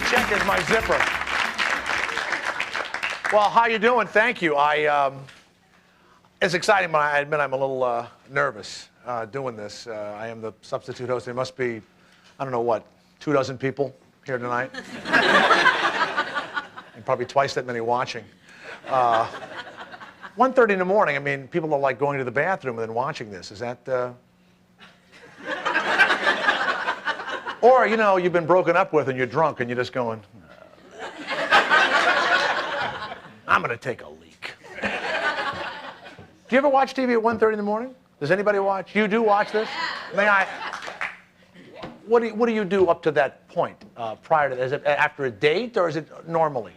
check is my zipper. Well, how you doing? Thank you. It's exciting, but I admit I'm a little nervous doing this. I am the substitute host. There must be, I don't know what, 24 people here tonight. And probably twice that many watching. 1:30 in the morning. I mean, people are like going to the bathroom and then watching this. Is that? Or, you know, you've been broken up with and you're drunk and you're just going, I'm going to take a leak. Do you ever watch TV at 1:30 in the morning? Does anybody watch? You do watch this? May I? What do you do up to that point prior to that? Is it after a date or is it normally?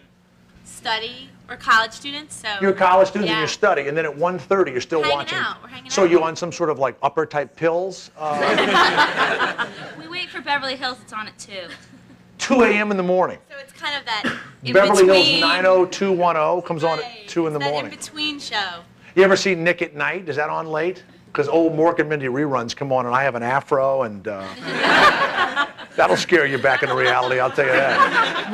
Study. We're college students, so... You're a college student and you study, and then at 1:30 you're still watching. We're hanging out. So you're on some sort of like upper type pills? We wait for Beverly Hills. It's on at 2. 2 a.m. in the morning. So it's kind of that Beverly Hills 90210 comes on at 2 in the morning. That in-between show. You ever see Nick at Night? Is that on late? Because old Mork and Mindy reruns come on, and I have an afro, and that'll scare you back into reality, I'll tell you that.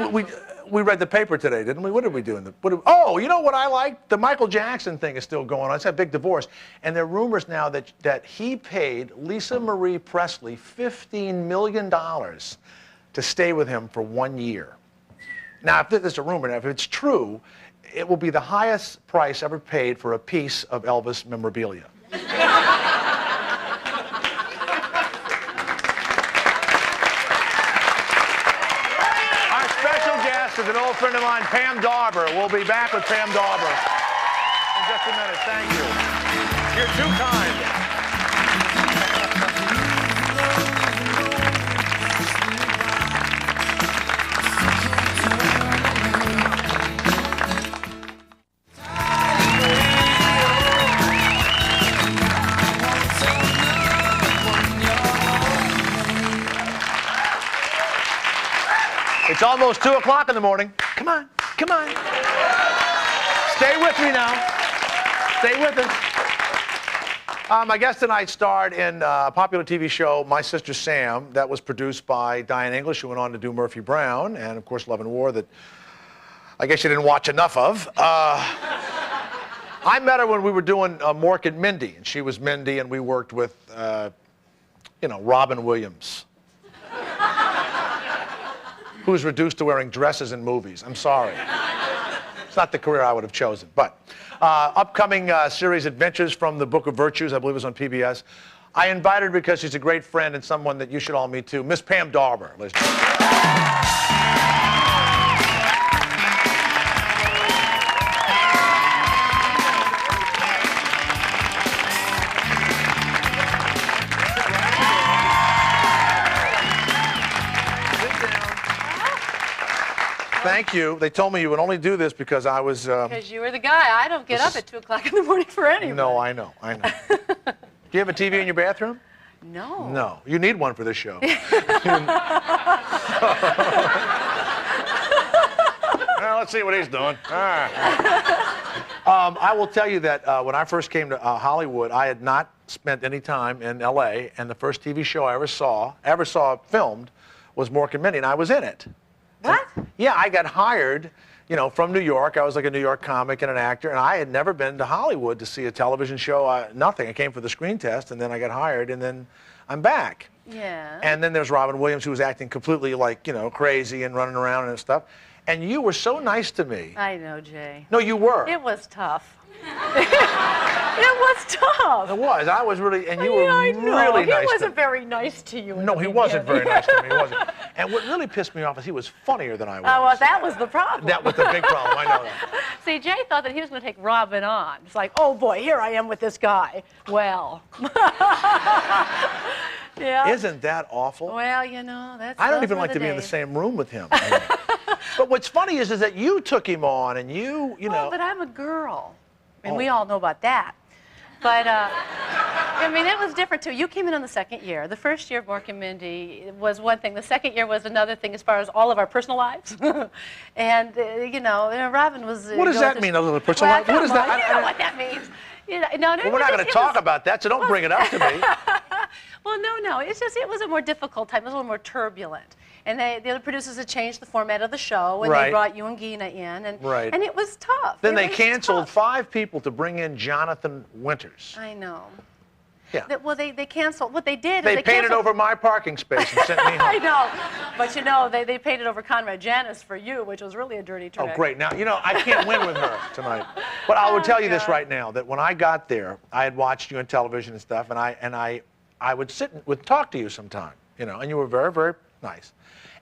We read the paper today, didn't we? What did we do? Oh, you know what I like? The Michael Jackson thing is still going on. It's a big divorce. And there are rumors now that he paid Lisa Marie Presley $15 million to stay with him for 1 year. Now, if this is a rumor, now, if it's true, it will be the highest price ever paid for a piece of Elvis memorabilia. Is an old friend of mine, Pam Dawber. We'll be back with Pam Dawber in just a minute. Thank you. You're too kind. It's almost 2 o'clock in the morning. Come on, come on. Stay with me now. Stay with us. My guest tonight starred in a popular TV show, My Sister Sam, that was produced by Diane English, who went on to do Murphy Brown, and of course Love and War, that I guess you didn't watch enough of. I met her when we were doing Mork and Mindy, and she was Mindy, and we worked with, you know, Robin Williams, who's reduced to wearing dresses in movies. I'm sorry. It's not the career I would have chosen. But upcoming series Adventures from the Book of Virtues, I believe is on PBS. I invited her because she's a great friend and someone that you should all meet too. Miss Pam Dawber. Thank you. They told me you would only do this because I was... Because you were the guy. I don't get up at 2 o'clock in the morning for anyone. No, I know. Do you have a TV in your bathroom? No. No. You need one for this show. Well, let's see what he's doing. I will tell you that when I first came to Hollywood, I had not spent any time in L.A., and the first TV show I ever saw filmed was Mork and Mindy, and I was in it. What? Yeah, I got hired, you know, from New York. I was like a New York comic and an actor, and I had never been to Hollywood to see a television show, nothing. I came for the screen test, and then I got hired, and then I'm back. Yeah. And then there's Robin Williams, who was acting completely like, you know, crazy and running around and stuff. And you were so nice to me. I know, Jay. No, you were. It was tough. It was tough. It was. I was really, and you were I know. really nice. He wasn't very nice to you. No, he wasn't very nice to me. He wasn't. And what really pissed me off is he was funnier than I was. Oh, well, that was the problem. That was the big problem. I know that. See, Jay thought that he was going to take Robin on. It's like, oh boy, here I am with this guy. Well. Yeah. Isn't that awful? Well, you know, that's. I don't even like to be in the same room with him. But what's funny is that you took him on, and you know. Well, but I'm a girl, and we all know about that. But, I mean, it was different, too. You came in on the second year. The first year of Mork and Mindy was one thing. The second year was another thing as far as all of our personal lives. And, you know, Robin was... What does that mean, other personal lives? What is that? You know what that means. You know, no, well, we're not going to talk about that, so don't bring it up to me. Well, no. It's just, it was a more difficult time. It was a little more turbulent. And the other producers had changed the format of the show, and Right. they brought you and Gina in, and, Right. and it was tough. Then It they was canceled tough. 5 people to bring in Jonathan Winters. I know. Yeah. Well, they canceled. What they did They is painted canceled. over my parking space and sent me home. I know. But you know, they painted over Conrad Janis for you, which was really a dirty trick. Oh, great. Now, you know, I can't win with her tonight. But I will tell you this God. right now, that when I got there, I had watched you on television and stuff, and I would sit and would talk to you sometime, you know, and you were very, very nice.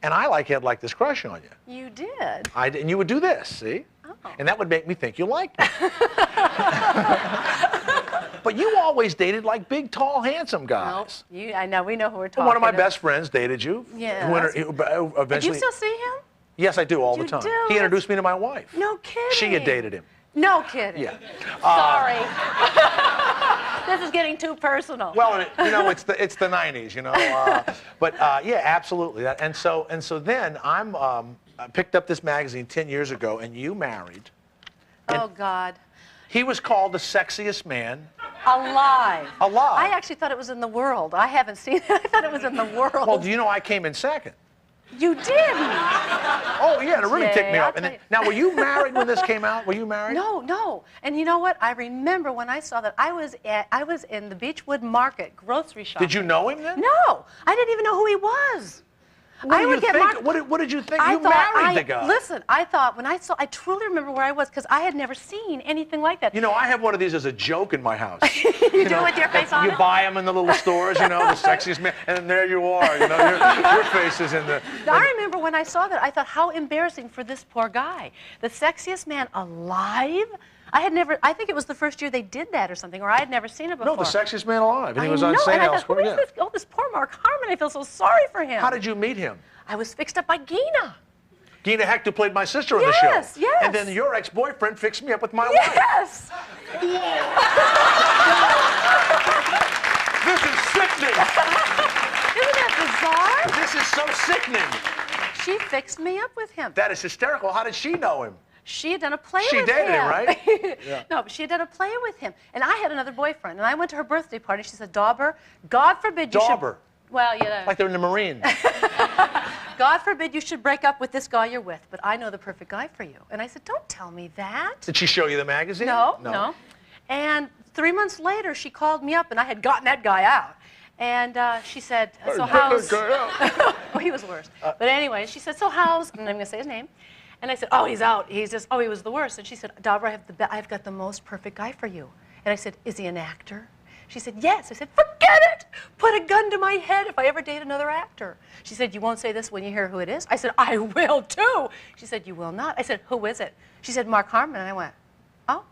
And I had this crush on you. You did. And you would do this, see? Oh. And that would make me think you liked me. But you always dated like big, tall, handsome guys. Nope. I know. We know who we're talking One of my about. best friends dated you. Yes. Who Do eventually. you still see him? Yes, I do all the You time. do? He introduced me to my wife. No kidding. She had dated him. No kidding. Yeah. Sorry. This is getting too personal. Well, you know, it's the 90s, you know. Yeah, absolutely. And so then I picked up this magazine 10 years ago, and you married. Oh, God. He was called the sexiest man. Alive. Alive. I actually thought it was in the world. I haven't seen it. I thought it was in the world. Well, do you know I came in second? You didn't. Oh, yeah, and it really ticked me I'll off. And tell then, you. now, were you married when this came out? Were you married? No. And you know what? I remember when I saw that I was in the Beechwood Market grocery shop. Did you know him then? No, I didn't even know who he was. What I did would you get think? marked. What did you think? I You thought married the guy. Listen, I thought when I truly remember where I was because I had never seen anything like that. You know, I have one of these as a joke in my house. You do it with your face on You it? buy them in the little stores, you know, the sexiest man, and then there you are, you know, your face is in the... I remember when I saw that, I thought, how embarrassing for this poor guy. The sexiest man alive? I think it was the first year they did that or something, or I had never seen it before. No, the sexiest man alive, and he I was on know, sale and I thought, elsewhere. who is this? Oh, this poor Mark Harmon. I feel so sorry for him. How did you meet him? I was fixed up by Gina. Gina Hecht, who played my sister on the show. Yes. And then your ex-boyfriend fixed me up with my wife. Yes. This is sickening. Isn't that bizarre? This is so sickening. She fixed me up with him. That is hysterical. How did she know him? She had done a play She with him. dated him, right? Yeah. No, but she had done a play with him. And I had another boyfriend. And I went to her birthday party. She said, Dawber, God forbid you Dawber. should... Well, yeah. Like they're in the Marines. God forbid you should break up with this guy you're with, but I know the perfect guy for you. And I said, don't tell me that. Did she show you the magazine? No. And 3 months later, she called me up, and I had gotten that guy out. And she said, so how's... Oh, he was worse. But anyway, she said, so how's... I'm not going to say his name. And I said, oh, he's out. He's just... Oh, he was the worst. And she said, Dawber, I've got the most perfect guy for you. And I said, is he an actor? She said, yes. I said, forget it. Put a gun to my head if I ever date another actor. She said, you won't say this when you hear who it is? I said, I will too. She said, you will not. I said, who is it? She said, Mark Harmon. And I went, oh.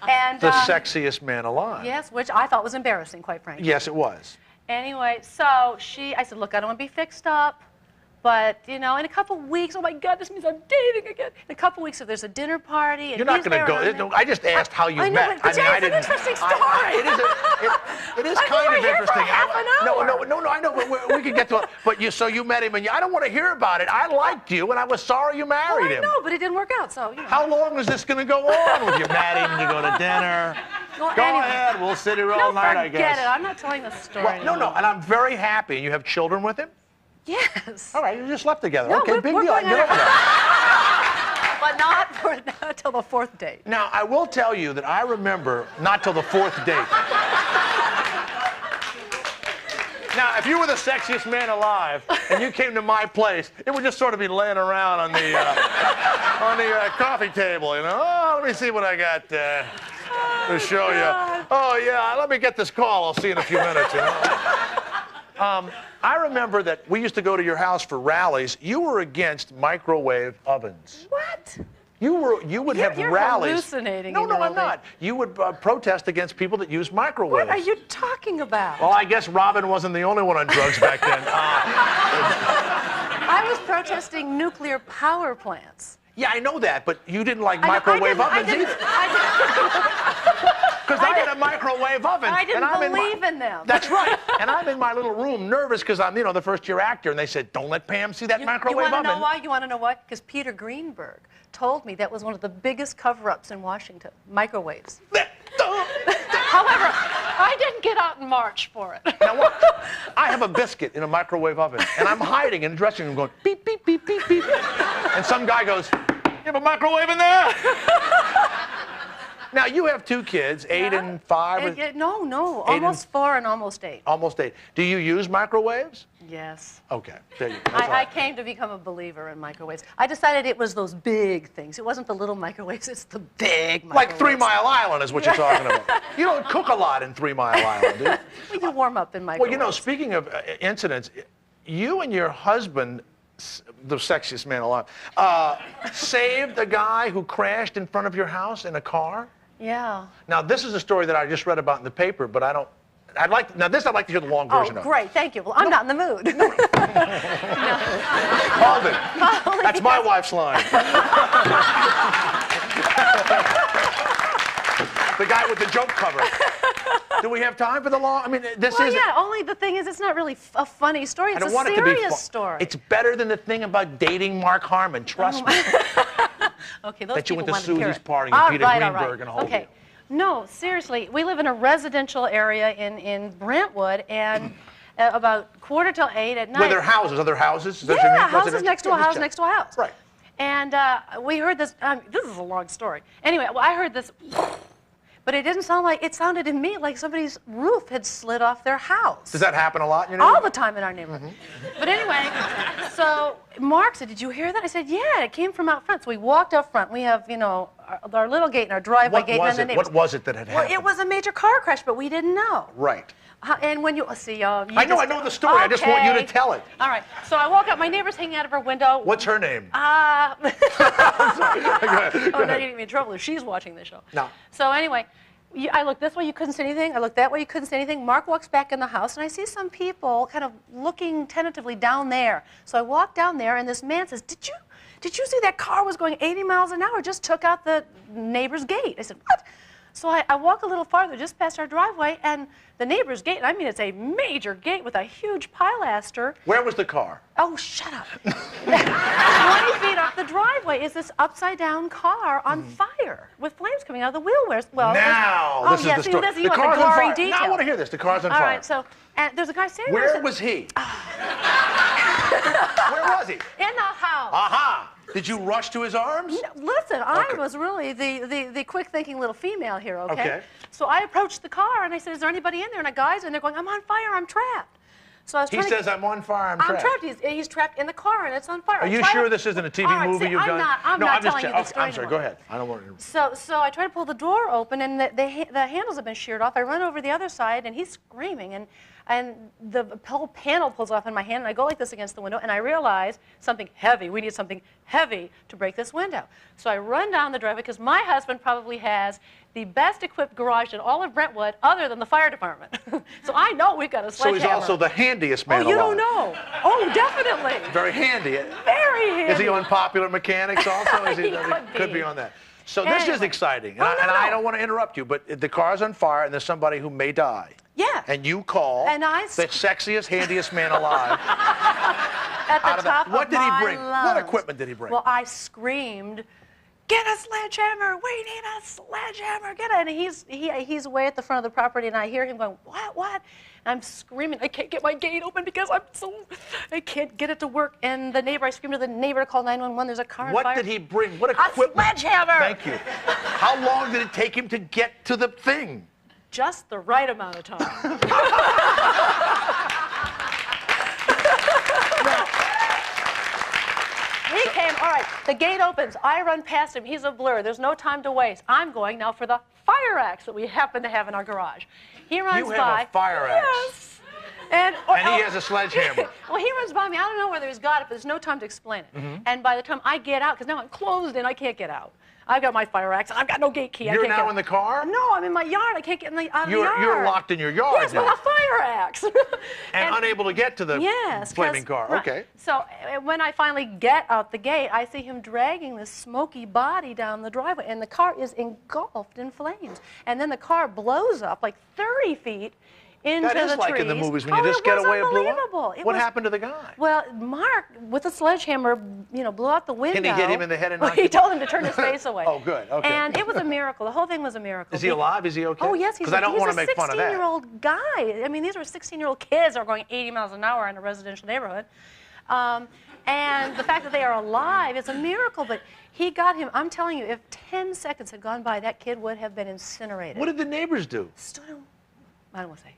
And, The sexiest man alive. yes, which I thought was embarrassing, quite frankly. Yes, it was. Anyway, so I said, look, I don't want to be fixed up. But, you know, in a couple weeks, oh my God, this means I'm dating again. In a couple weeks, if there's a dinner party, and You're not he's going to there go. and I'm I just asked how you I know, met. but I it's an interesting story. It is I kind think of we're here for interesting. half an hour. No, I know, but we can get to it. But so you met him, and I don't want to hear about it. I liked you, and I was sorry you married him. I know, but it didn't work out, so, you know. How long is this going to go on with you met him, you go to dinner? Well, Go anyway. ahead, we'll sit here No, all night, I guess. forget it. I'm not telling the story Well, no, anymore. and I'm very happy. You have children with him? Yes. All right, you just slept together. No, okay, we're big going deal. I on know a- that. But not until the fourth date. Now, I will tell you that I remember not till the 4th date. Now, if you were the sexiest man alive and you came to my place, it would just sort of be laying around on the coffee table, you know. Oh, let me see what I got to show you. Oh, yeah, let me get this call. I'll see you in a few minutes, you know. I remember that we used to go to your house for rallies. You were against microwave ovens. What? You would have You're rallies. hallucinating No, in no, your I'm old age. not. You would protest against people that use microwaves. What are you talking about? Well, I guess Robin wasn't the only one on drugs back then. I was protesting nuclear power plants. Yeah, I know that, but you didn't like microwave ovens either. Because I had a microwave oven. I didn't and I'm believe in them. That's right. And I'm in my little room nervous because I'm, the first-year actor. And they said, don't let Pam see that microwave You want oven. to know why? You want to know what? Because Peter Greenberg told me that was one of the biggest cover-ups in Washington, microwaves. However, I didn't get out and march for it. Now what? I have a biscuit in a microwave oven, and I'm hiding in the dressing room going beep, beep, beep, beep, beep. And some guy goes, "You have a microwave in there?" Now, you have 2 kids, 8 and 5. No, almost 4 and almost 8. Almost 8. Do you use microwaves? Yes. Okay, there you go. I came to become a believer in microwaves. I decided it was those big things. It wasn't the little microwaves, it's the big microwaves. Like 3 Mile Island is what you're talking about. You don't cook a lot in 3 Mile Island, do you? Well, you warm up in microwaves. Well, you know, speaking of incidents, you and your husband, the sexiest man alive, saved a guy who crashed in front of your house in a car? Yeah. Now, this is a story that I just read about in the paper, but I'd like to hear the long version of it. Oh, great, thank you. Well, I'm not in the mood. Hold it. That's my wife's line. The guy with the joke cover. Do we have time for the long? I mean, this is. Yeah, only the thing is, it's not really a funny story. It's a serious story. It's better than the thing about dating Mark Harmon. Trust me. Okay, those that you people went to want to hear Susie's it. party and Peter Greenberg and a whole Okay. deal. No, seriously, we live in a residential area in Brentwood, and about 7:45 at night. Were there houses? Other houses? Is that what you Yeah, mean? houses next to a house next to a house. Right. And we heard this. This is a long story. Anyway, well, I heard this, but it didn't sound like. It sounded to me like somebody's roof had slid off their house. Does that happen a lot in your neighborhood? All the time in our neighborhood. But anyway, so Mark said, "Did you hear that?" I said, "Yeah, it came from out front." So we walked up front. We have, you know, our little gate and our driveway gate. What was it that had happened? Well, it was a major car crash, but we didn't know. Right. And when you see, I know the story. I just want you to tell it. All right. So I walk up. My neighbor's hanging out of her window. What's her name? Oh, no, you get me in trouble if she's watching this show. No. So anyway, I looked this way, you couldn't see anything. I looked that way, you couldn't see anything. Mark walks back in the house, and I see some people kind of looking tentatively down there. So I walk down there, and this man says, Did you see that car was going 80 miles an hour, just took out the neighbor's gate? I said, what? So I walk a little farther, just past our driveway, and the neighbor's gate, and I mean it's a major gate with a huge pilaster. Where was the car? Oh, shut up. 20 feet up the driveway is this upside-down car on fire with flames coming out of the wheel wells. Well, now, this is the story. You want the gory detail. Now I want to hear this. The car's on fire. All right, so there's a guy standing there. Where was he? Where was he? In the house. Aha! Did you rush to his arms? No, listen, I was really the quick-thinking little female here, okay? Okay. So I approached the car, and I said, is there anybody in there? And a guy's in there going, I'm on fire, I'm trapped. So I was He says, I'm on fire, I'm trapped. I'm trapped. He's trapped in the car, and it's on fire. Are you sure this isn't a TV movie you've done? I'm not telling you the I'm story sorry, anymore. go ahead. I don't want to... So I try to pull the door open, and the handles have been sheared off. I run over the other side, and he's screaming, and the whole panel pulls off in my hand, and I go like this against the window, and I realize something heavy. We need something heavy to break this window. So I run down the driveway, because my husband probably has the best equipped garage in all of Brentwood, other than the fire department. So I know we've got a sledgehammer. So he's also the handiest man alive. Oh, you don't know. Oh, definitely. Very handy. Very handy. Is he on Popular Mechanics also? He could be on that. So this is exciting. And I don't want to interrupt you, but the car's on fire, and there's somebody who may die. Yeah. And you call the sexiest, handiest man alive. At the top What did he bring? lungs. What equipment did he bring? Well, I screamed, get a sledgehammer, we need a sledgehammer, get it. And he's way at the front of the property, and I hear him going, what? And I'm screaming, I can't get my gate open because I can't get it to work. And I screamed to the neighbor to call 911, there's a car on fire. What did he bring? What equipment? A sledgehammer! Thank you. How long did it take him to get to the thing? Just the right amount of time. He came, all right, the gate opens, I run past him, he's a blur, there's no time to waste. I'm going now for the fire axe that we happen to have in our garage. He runs by. You have a fire axe? Yes. And he has a sledgehammer. Well, he runs by me, I don't know whether he's got it, but there's no time to explain it. And by the time I get out, because now I'm closed and I can't get out. I've got my fire axe, I've got no gate key. You're now in the car? No, I'm in my yard, I can't get out of the yard. You're locked in your yard yes, now. with a fire axe. and unable to get to the flaming car. Right. Okay. So when I finally get out the gate, I see him dragging this smoky body down the driveway, and the car is engulfed in flames. And then the car blows up like 30 feet into That is the like trees. in the movies when you just get away and blew up. What happened to the guy? Well, Mark, with a sledgehammer, blew out the window. Can he hit him in the head and knock He him? told him to turn his face away. Oh, good. Okay. And it was a miracle. The whole thing was a miracle. Is he alive? Is he okay? Oh, yes. Because I don't want to make fun of that. He's a 16-year-old guy. I mean, these were 16-year-old kids that are going 80 miles an hour in a residential neighborhood. And the fact that they are alive is a miracle. But he got him. I'm telling you, if 10 seconds had gone by, that kid would have been incinerated. What did the neighbors do? I don't want to say.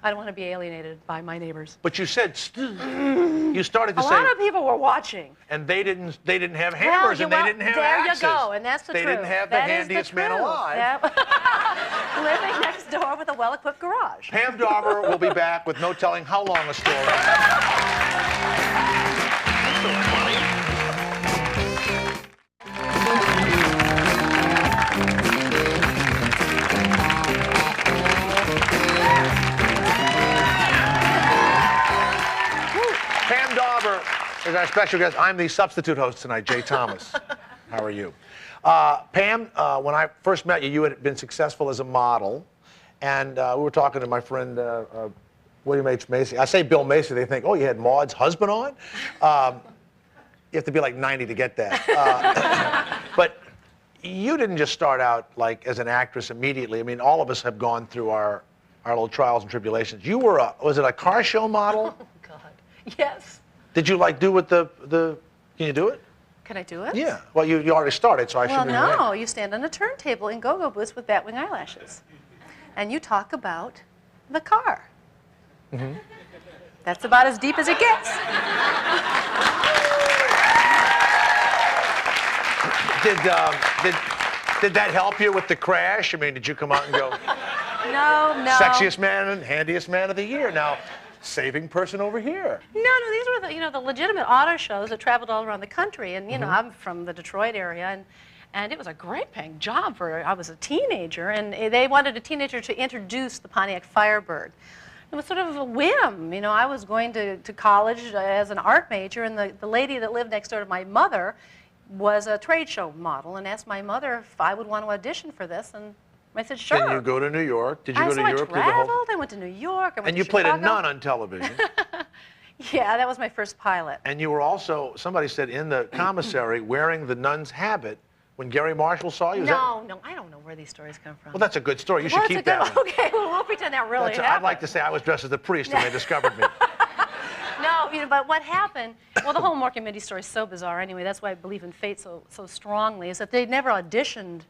I don't want to be alienated by my neighbors. But you said, you started to say. A lot of people were watching. And they didn't have hammers and they didn't have axes. There you go, and that's the truth. They didn't have the handiest man alive. Living next door with a well-equipped garage. Pam Dawber will be back with no telling how long a story. That's so funny. Pam Dawber is our special guest. I'm the substitute host tonight, Jay Thomas. How are you? Pam, when I first met you, you had been successful as a model. And we were talking to my friend William H. Macy. I say Bill Macy, they think, oh, you had Maude's husband on? You have to be like 90 to get that. But you didn't just start out like as an actress immediately. I mean, all of us have gone through our little trials and tribulations. You were was it a car show model? Oh, God. Yes. Did you like do with the can you do it? Can I do it? Yeah. Well, you already started, so I shouldn't be Well, no. You stand on a turntable in go-go boots with batwing eyelashes. And you talk about the car. Mm-hmm. That's about as deep as it gets. Did that help you with the crash? I mean, did you come out and go, No. sexiest man and handiest man of the year? Now, saving person over here. No, these were the legitimate auto shows that traveled all around the country. And, I'm from the Detroit area, and it was a great paying job I was a teenager, and they wanted a teenager to introduce the Pontiac Firebird. It was sort of a whim. I was going to college as an art major, and the lady that lived next door to my mother was a trade show model and asked my mother if I would want to audition for this, and I said, sure. Did you go to New York? Did you go to Europe? I traveled. I went to New York. And you played a nun on television. Yeah, that was my first pilot. And you were also, somebody said, in the commissary wearing the nun's habit when Gary Marshall saw you? No, I don't know where these stories come from. Well, that's a good story. You should keep that one. Okay, well, we'll pretend that really happened. I'd like to say I was dressed as the priest when they discovered me. No, but what happened, well, the whole Mork and Mindy story is so bizarre anyway. That's why I believe in fate so strongly, is that they never auditioned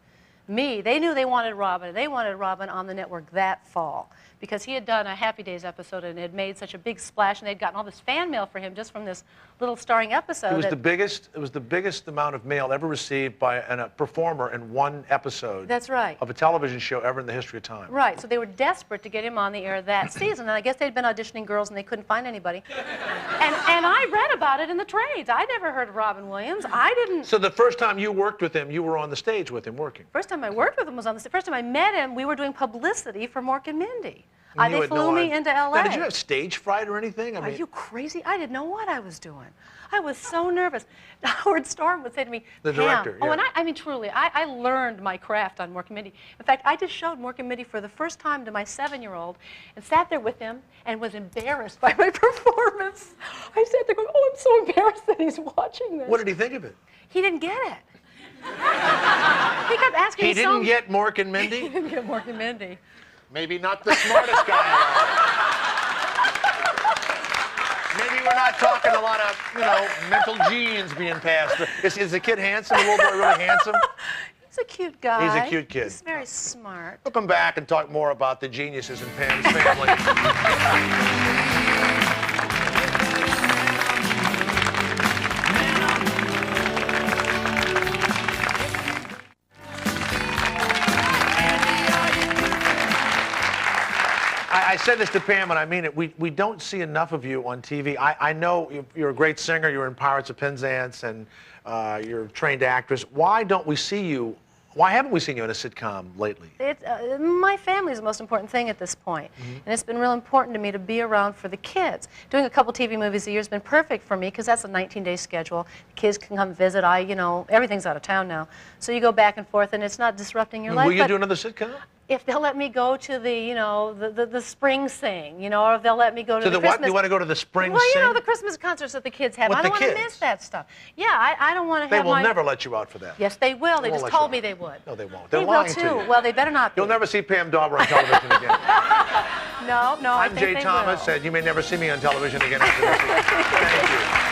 me. They knew they wanted Robin, and they wanted Robin on the network that fall because he had done a Happy Days episode and had made such a big splash, and they'd gotten all this fan mail for him just from this little starring episode. It was the biggest amount of mail ever received by a performer in one episode. That's right. Of a television show ever in the history of time. Right, so they were desperate to get him on the air that season, and I guess they'd been auditioning girls and they couldn't find anybody. And I read about it in the trades. I never heard of Robin Williams. I didn't. So the first time you worked with him, you were on the stage with him working. First time I worked with him was on the stage. First time I met him, we were doing publicity for Mork and Mindy. And They flew me into L.A. Now, did you have stage fright or anything? Are you crazy? I didn't know what I was doing. I was so nervous. Howard Storm would say to me, the director. Pam. Yeah. Oh, and I mean, truly, I learned my craft on Mork and Mindy. In fact, I just showed Mork and Mindy for the first time to my 7-year-old and sat there with him and was embarrassed by my performance. I sat there going, oh, I'm so embarrassed that he's watching this. What did he think of it? He didn't get it. He kept asking me He didn't get Mork and Mindy? He didn't get Mork and Mindy. Maybe not the smartest guy. Maybe we're not talking a lot of, mental genes being passed. Is the kid handsome? The little boy really handsome? He's a cute guy. He's a cute kid. He's very smart. We'll come back and talk more about the geniuses in Pam's family. I said this to Pam, and I mean it. We don't see enough of you on TV. I know you're a great singer. You're in Pirates of Penzance, and you're a trained actress. Why don't we see you? Why haven't we seen you in a sitcom lately? My family is the most important thing at this point. And it's been real important to me to be around for the kids. Doing a couple TV movies a year has been perfect for me because that's a 19-day schedule. The kids can come visit. Everything's out of town now. So you go back and forth, and it's not disrupting your life. Will you do another sitcom? if they'll let me go to the, you know, the spring sing, you know, or if they'll let me go to To the the what? Christmas. You want to go to the spring Well, you sing? know, the Christmas concerts that the kids have. With I don't the want to kids? miss that stuff. Yeah, I don't want to They have will my... never let you out for that. Yes, they will. They won't just let you told out. me they would. No, they won't. They They're will lying too. to you. Well, they better not be. You'll never see Pam Dawber on television again. No, I I'm think Jay they Thomas, will. and you may never see me on television again after this week. Thank you.